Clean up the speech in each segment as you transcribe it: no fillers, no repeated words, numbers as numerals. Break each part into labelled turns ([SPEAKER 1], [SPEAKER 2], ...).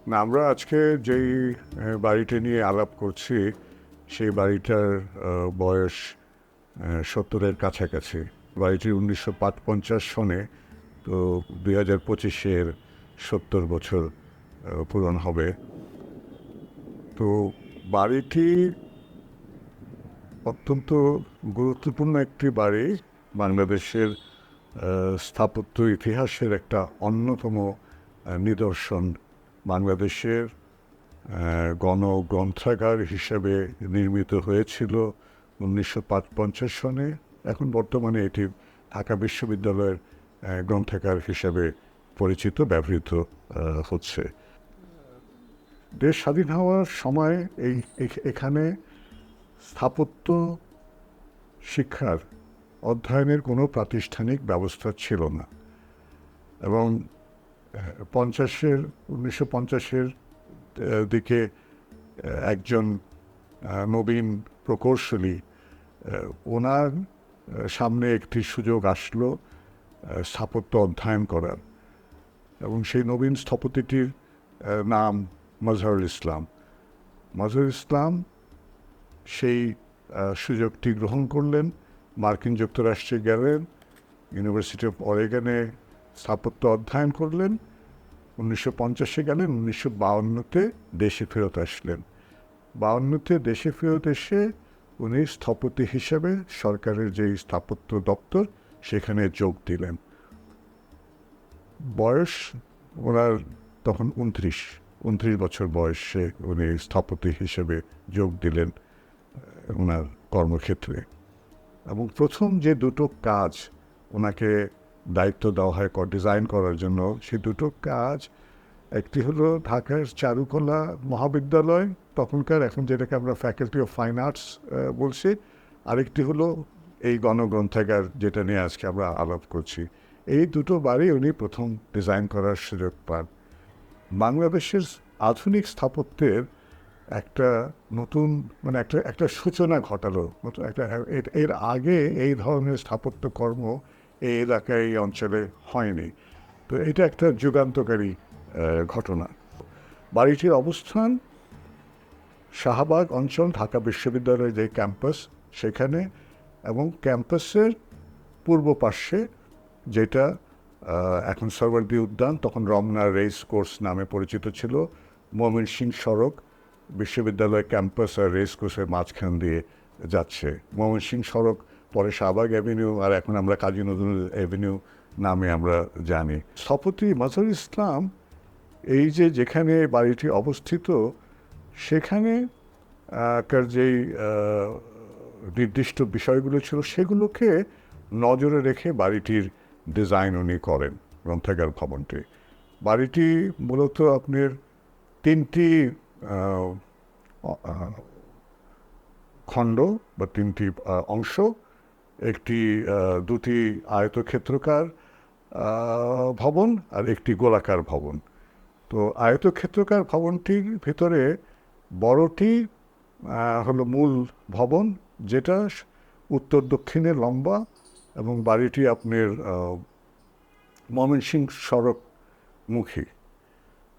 [SPEAKER 1] না, আমরা আজকে যেই বাড়িটা নিয়ে আলাপ করছি সেই বাড়িটার বয়স 70-এর কাছাকাছি। বাড়িটি 1955 সনে, তো 2025-এর 70 বছর পূরণ হবে। তো বাড়িটি অত্যন্ত গুরুত্বপূর্ণ একটি বাড়ি, বাংলাদেশের স্থাপত্য ইতিহাসের একটা অন্যতম নিদর্শন। বাংলাদেশের গণগ্রন্থাগার হিসেবে নির্মিত হয়েছিল 1955 সনে। এখন বর্তমানে এটি ঢাকা বিশ্ববিদ্যালয়ের গ্রন্থাগার হিসেবে পরিচিত, ব্যবহৃত হচ্ছে। দেশ স্বাধীন হওয়ার সময় এখানে স্থাপত্য শিক্ষার অধ্যয়নের কোনো প্রাতিষ্ঠানিক ব্যবস্থা ছিল না, এবং 1950-এর দিকে একজন নবীন প্রকৌশলী, ওনার সামনে একটি সুযোগ আসলো স্থাপত্য অধ্যয়ন করার, এবং সেই নবীন স্থপতিটির নাম মাজহারুল ইসলাম। মাজহারুল ইসলাম সেই সুযোগটি গ্রহণ করলেন, মার্কিন যুক্তরাষ্ট্রে গেলেন, ইউনিভার্সিটি অফ অরেগনে স্থাপত্য অধ্যয়ন করলেন। 1950-এ গেলেন, 1952-তে দেশে ফেরত আসলেন। 52-তে দেশে ফেরত এসে উনি স্থপতি হিসেবে সরকারের যেই স্থাপত্য দপ্তর সেখানে যোগ দিলেন। বয়স ওনার তখন 29 বছর বয়সে উনি স্থপতি হিসেবে যোগ দিলেন ওনার কর্মক্ষেত্রে। এবং প্রথম যে দুটো কাজ ওনাকে দায়িত্ব দেওয়া হয় ডিজাইন করার জন্য, সে দুটো কাজ, একটি হলো ঢাকার চারুকলা মহাবিদ্যালয়, তখনকার, এখন যেটাকে আমরা ফ্যাকাল্টি অফ ফাইন আর্টস বলছি, আরেকটি হলো এই গণগ্রন্থাগার যেটা নিয়ে আজকে আমরা আলাপ করছি। এই দুটো বাড়ি উনি প্রথম ডিজাইন করার সুযোগ পান। বাংলাদেশের আধুনিক স্থাপত্যের একটা নতুন, মানে একটা একটা সূচনা ঘটালো। এর আগে এই ধরনের স্থাপত্য কর্ম এই এলাকায়, এই অঞ্চলে হয়নি। তো এটা একটা যুগান্তকারী ঘটনা। বাড়িটির অবস্থান শাহবাগ অঞ্চল, ঢাকা বিশ্ববিদ্যালয়ের যে ক্যাম্পাস সেখানে, এবং ক্যাম্পাসের পূর্ব পার্শ্বে যেটা এখন সরওয়ার্দী উদ্যান, তখন রমনা রেস কোর্স নামে পরিচিত ছিল, ময়মনসিংহ সড়ক বিশ্ববিদ্যালয় ক্যাম্পাস আর রেস কোর্সের মাঝখান দিয়ে যাচ্ছে। ময়মনসিংহ সড়ক, পরে শাহবাগ অ্যাভিনিউ, আর এখন আমরা কাজী নজরুল অ্যাভিনিউ নামে আমরা জানি। স্থপতি মাজহারুল ইসলাম এই যেখানে বাড়িটি অবস্থিত সেখানে যেই নির্দিষ্ট বিষয়গুলো ছিল সেগুলোকে নজরে রেখে বাড়িটির ডিজাইন উনি করেন। গ্রন্থাগার ভবনটি, বাড়িটি মূলত আপনার তিনটি খণ্ড বা তিনটি অংশ, একটি দুটি আয়তক্ষেত্রাকার ভবন আর একটি গোলাকার ভবন। তো আয়তক্ষেত্রাকার ভবনটির ভিতরে বড়টি হলো মূল ভবন, যেটা উত্তর দক্ষিণে লম্বা, এবং বাড়িটি আপনার ময়মনসিংহ সড়ক মুখী।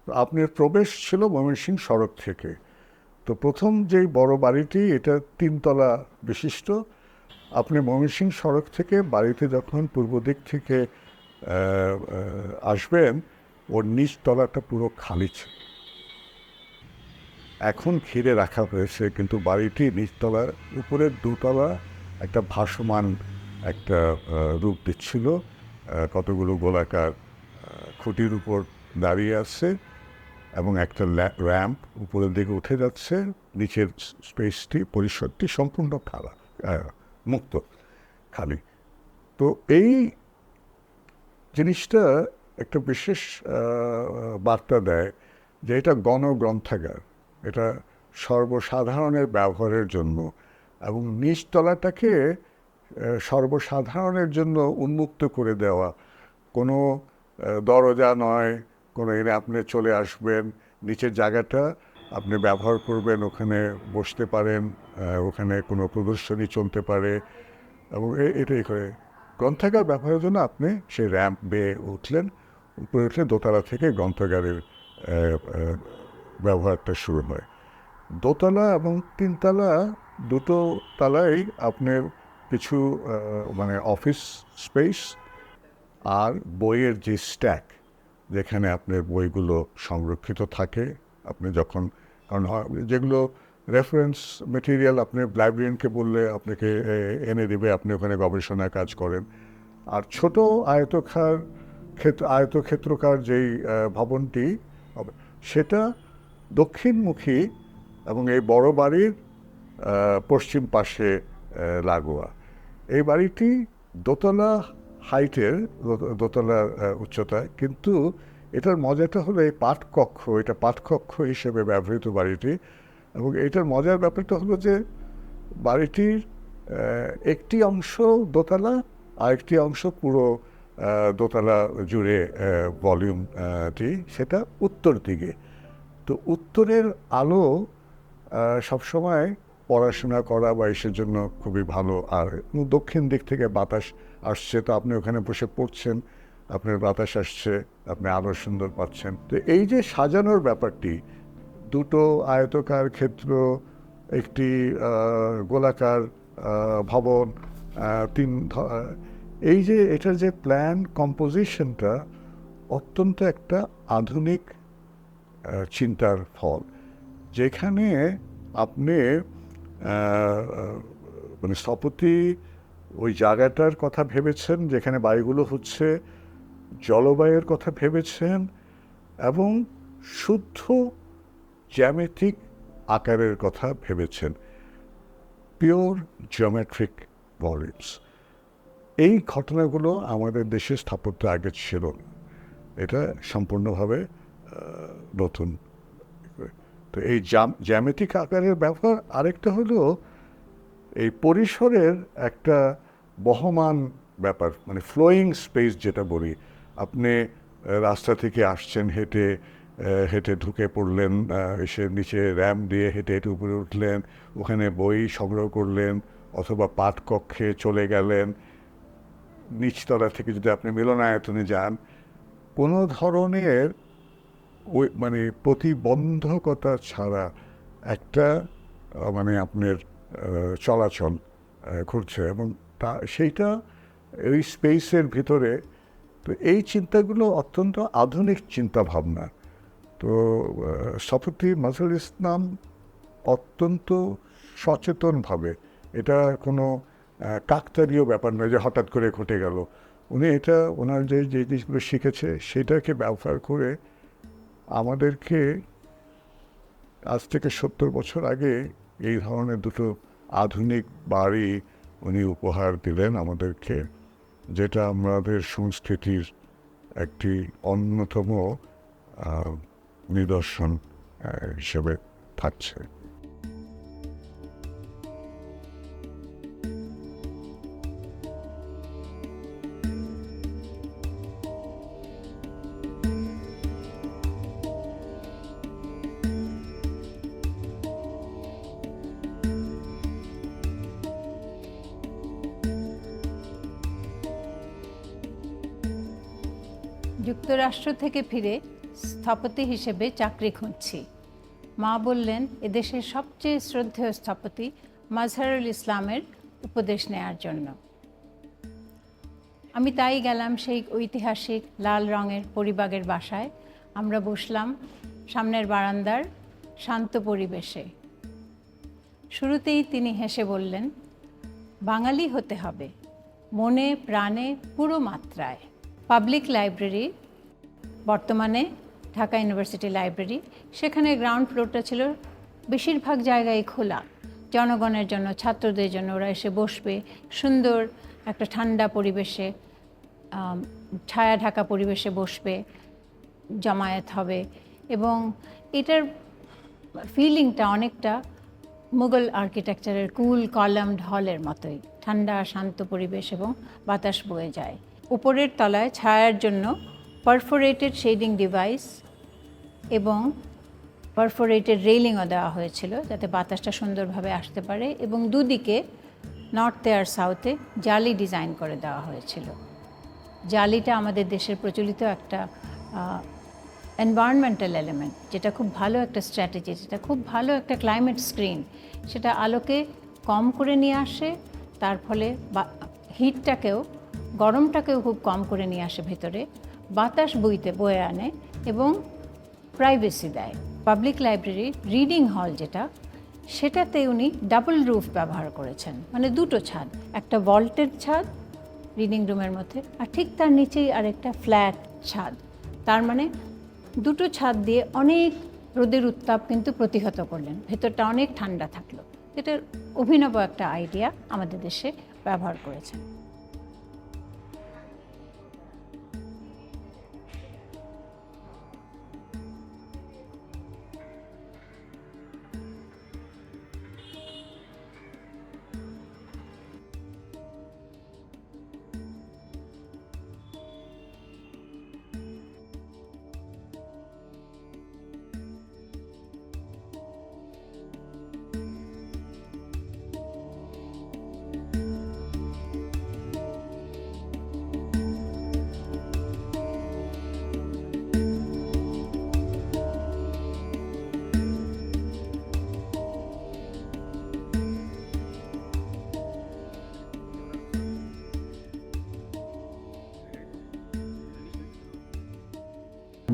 [SPEAKER 1] আপনার প্রবেশ ছিল ময়মনসিংহ সড়ক থেকে। তো প্রথম যেই বড় বাড়িটি, এটা 3 তলা বিশিষ্ট। আপনি ময়মনসিংহ সড়ক থেকে বাড়িতে যখন পূর্ব দিক থেকে আসবেন, ওর নিচ তলাটা পুরো খালি ছিল। এখন ঘিরে রাখা হয়েছে, কিন্তু বাড়িটি নিচতলার, উপরের 2 তলা একটা ভাসমান একটা রূপ দিচ্ছিল। কতগুলো গোলাকার খুঁটির উপর দাঁড়িয়ে আছে, এবং একটা র্যাম্প উপরের দিকে উঠে যাচ্ছে। নিচের স্পেসটি, পরিসরটি সম্পূর্ণ খালা, মুক্ত, খালি। তো এই জিনিসটা একটা বিশেষ বার্তা দেয় যে এটা গণগ্রন্থাগার, এটা সর্বসাধারণের ব্যবহারের জন্য, এবং নিচতলাটাকে সর্বসাধারণের জন্য উন্মুক্ত করে দেওয়া। কোনো দরজা নয়, কোনো এনে আপনি চলে আসবেন, নিচের জায়গাটা আপনি ব্যবহার করবেন, ওখানে বসতে পারেন, ওখানে কোনো প্রদর্শনী চলতে পারে, এবং এটাই করে গ্রন্থাগার ব্যবহারের জন্য আপনি সেই র্যাম্প বেয়ে উঠলেন, উপরে উঠলে দোতলা থেকে গ্রন্থাগারের ব্যবহারটা শুরু হয়। দোতলা এবং তিনতলা দুটো তলাই আপনার কিছু মানে অফিস স্পেস আর বইয়ের যে স্ট্যাক, যেখানে আপনার বইগুলো সংরক্ষিত থাকে। আপনি যখন, কারণ যেগুলো রেফারেন্স মেটেরিয়াল আপনি লাইব্রেরিয়ানকে বললে আপনাকে এনে দেবে, আপনি ওখানে গবেষণায় কাজ করেন। আর ছোট আয়তক্ষেত্রকার যেই ভবনটি হবে, সেটা দক্ষিণমুখী এবং এই বড় বাড়ির পশ্চিম পাশে লাগোয়া। এই বাড়িটি দোতলা হাইটের, দোতলা উচ্চতায়, কিন্তু এটার মজাটা হলো এই পাঠকক্ষ, এটা পাঠকক্ষ হিসেবে ব্যবহৃত বাড়িটি। এবং এটার মজার ব্যাপারটা হলো যে বাড়িটির একটি অংশ দোতলা, আরেকটি অংশ পুরো দোতলা জুড়ে ভলিউমটি, সেটা উত্তর দিকে। তো উত্তরের আলো সবসময় পড়াশোনা করা বা এসের জন্য খুবই ভালো। আর দক্ষিণ দিক থেকে বাতাস আসছে, তো আপনি ওখানে বসে পড়ছেন, আপনার বাতাস আসছে, আপনি আলো সুন্দর পাচ্ছেন। তো এই যে সাজানোর ব্যাপারটি, দুটো আয়তকার ক্ষেত্র, একটি গোলাকার ভবন, এই যে এটার যে প্ল্যান কম্পোজিশনটা অত্যন্ত একটা আধুনিক চিন্তার ফল, যেখানে আপনি মানে স্থপতি ওই জায়গাটার কথা ভেবেছেন যেখানে বাড়িগুলো হচ্ছে, জলবায়ুর কথা ভেবেছেন, এবং শুদ্ধ জ্যামিতিক আকারের কথা ভেবেছেন, পিওর জিওমেট্রিক ভলিউমস। এই ঘটনাগুলো আমাদের দেশে স্থাপত্য আগে ছিল না, এটা সম্পূর্ণভাবে নতুন। তো এই জ্যামিতিক আকারের ব্যবহার, আরেকটা হলো এই পরিসরের একটা বহমান ব্যাপার, মানে ফ্লোয়িং স্পেস যেটা বলি। আপনি রাস্তা থেকে আসছেন, হেঁটে হেঁটে ঢুকে পড়লেন, এসে নিচে র্যাম্প দিয়ে হেঁটে হেঁটে উপরে উঠলেন, ওখানে বই সংগ্রহ করলেন, অথবা পাঠকক্ষে চলে গেলেন। নিচতলা থেকে যদি আপনি মিলনায়তনে যান, কোনো ধরনের ওই মানে প্রতিবন্ধকতা ছাড়া একটা মানে আপনার চলাচল ঘটছে, এবং সেইটা ওই স্পেসের ভিতরে। তো এই চিন্তাগুলো অত্যন্ত আধুনিক চিন্তা ভাবনা। তো স্থপতি মাজহারুল ইসলাম অত্যন্ত সচেতনভাবে, এটা কোনো কাকতালীয় ব্যাপার নয় যে হঠাৎ করে ঘটে গেল, উনি এটা ওনার যে জিনিসগুলো শিখেছে সেটাকে ব্যবহার করে আমাদেরকে আজ থেকে 70 বছর আগে এই ধরনের দুটো আধুনিক বাড়ি উনি উপহার দিলেন আমাদেরকে, যেটা আমাদের সংস্কৃতির একটি অন্যতম নিদর্শন হিসেবে থাকছে।
[SPEAKER 2] যুক্তরাষ্ট্র থেকে ফিরে স্থপতি হিসেবে চাকরি খুঁজছি। মা বললেন এদেশের সবচেয়ে শ্রদ্ধেয় স্থপতি মাজহারুল ইসলামের উপদেশ নেয়ার জন্য। আমি তাই গেলাম সেই ঐতিহাসিক লাল রঙের পরিবাগের বাসায়। আমরা বসলাম সামনের বারান্দার শান্ত পরিবেশে। শুরুতেই তিনি হেসে বললেন, বাঙালি হতে হবে, মনে প্রাণে পুরো মাত্রায়। পাবলিক লাইব্রেরি, বর্তমানে ঢাকা ইউনিভার্সিটি লাইব্রেরি, সেখানে গ্রাউন্ড ফ্লোরটা ছিল বেশিরভাগ জায়গায় খোলা জনগণের জন্য, ছাত্রদের জন্য। ওরা এসে বসবে সুন্দর একটা ঠান্ডা পরিবেশে, ছায়া ঢাকা পরিবেশে বসবে, জমায়েত হবে। এবং এটার ফিলিংটা অনেকটা মুঘল আর্কিটেকচারের কুল কলামড হলের মতোই, ঠান্ডা শান্ত পরিবেশ এবং বাতাস বয়ে যায়। উপরের তলায় ছায়ার জন্য পারফোরেটেড শেডিং ডিভাইস এবং পারফোরেটেড রেইলিংও দেওয়া হয়েছিল যাতে বাতাসটা সুন্দরভাবে আসতে পারে, এবং দুদিকে নর্থে আর সাউথে জালি ডিজাইন করে দেওয়া হয়েছিল। জালিটা আমাদের দেশের প্রচলিত একটা এনভায়রনমেন্টাল এলিমেন্ট, যেটা খুব ভালো একটা স্ট্র্যাটেজি, যেটা খুব ভালো একটা ক্লাইমেট স্ক্রিন, সেটা আলোকে কম করে নিয়ে আসে, তার ফলে হিটটাকেও, গরমটাকেও খুব কম করে নিয়ে আসে ভেতরে, বাতাস বয়ে আনে এবং প্রাইভেসি দেয়। পাবলিক লাইব্রেরি রিডিং হল যেটা, সেটাতে উনি ডাবল রুফ ব্যবহার করেছেন, মানে দুটো ছাদ, একটা ভল্টেড ছাদ রিডিং রুমের মধ্যে, আর ঠিক তার নিচেই আরেকটা ফ্ল্যাট ছাদ। তার মানে দুটো ছাদ দিয়ে অনেক রোদের উত্তাপ কিন্তু প্রতিহত করলেন, ভেতরটা অনেক ঠান্ডা থাকলো। এটার অভিনব একটা আইডিয়া আমাদের দেশে ব্যবহার করেছেন।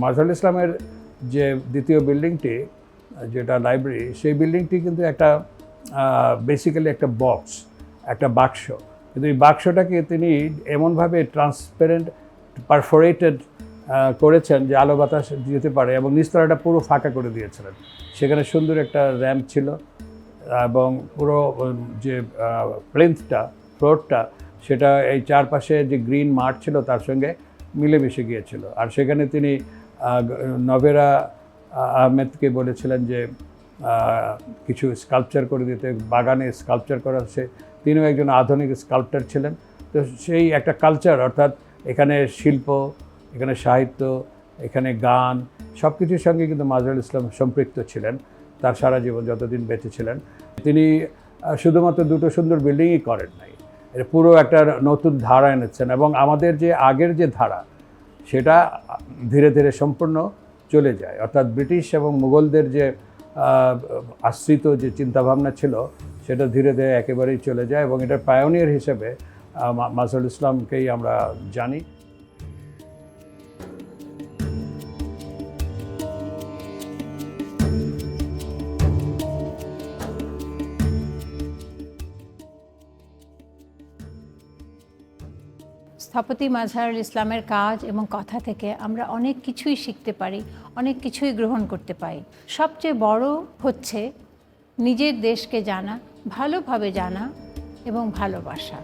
[SPEAKER 3] মাজহারুল ইসলামের যে দ্বিতীয় বিল্ডিংটি, যেটা লাইব্রেরি, সেই বিল্ডিংটি কিন্তু একটা বেসিক্যালি একটা বক্স, একটা বাক্স। কিন্তু এই বাক্সটাকে তিনি এমনভাবে ট্রান্সপারেন্ট পারফোরেটেড করেছেন যে আলো বাতাস যেতে পারে, এবং নিচতলাটা পুরো ফাঁকা করে দিয়েছিলেন। সেখানে সুন্দর একটা র্যাম্প ছিল, এবং পুরো যে প্লেন্থটা, ফ্লোরটা, সেটা এই চারপাশে যে গ্রিন মাঠ ছিল তার সঙ্গে মিলেমিশে গিয়েছিল। আর সেখানে তিনি নভেরা আহমেদকে বলেছিলেন যে কিছু স্কাল্পচার করে দিতে, বাগানে স্কাল্পচার করা। তিনিও একজন আধুনিক স্কাল্পচার ছিলেন। তো সেই একটা কালচার, অর্থাৎ এখানে শিল্প, এখানে সাহিত্য, এখানে গান, সব কিছুর সঙ্গে কিন্তু মাজহারুল ইসলাম সম্পৃক্ত ছিলেন তার সারা জীবন, যতদিন বেঁচে ছিলেন। তিনি শুধুমাত্র দুটো সুন্দর বিল্ডিংই করেন নাই, এটা পুরো একটা নতুন ধারা এনেছেন। এবং আমাদের যে আগের যে ধারা, সেটা ধীরে ধীরে সম্পূর্ণ চলে যায়। অর্থাৎ ব্রিটিশ এবং মুঘলদের যে আশ্রিত যে চিন্তাভাবনা ছিল, সেটা ধীরে ধীরে একেবারেই চলে যায়, এবং এটার পায়োনিয়ার হিসেবে মাজহারুল ইসলামকেই আমরা জানি।
[SPEAKER 2] স্থপতি মাজহারুল ইসলামের কাজ এবং কথা থেকে আমরা অনেক কিছুই শিখতে পারি, অনেক কিছুই গ্রহণ করতে পারি। সবচেয়ে বড় হচ্ছে নিজের দেশকে জানা, ভালোভাবে জানা এবং ভালোবাসা।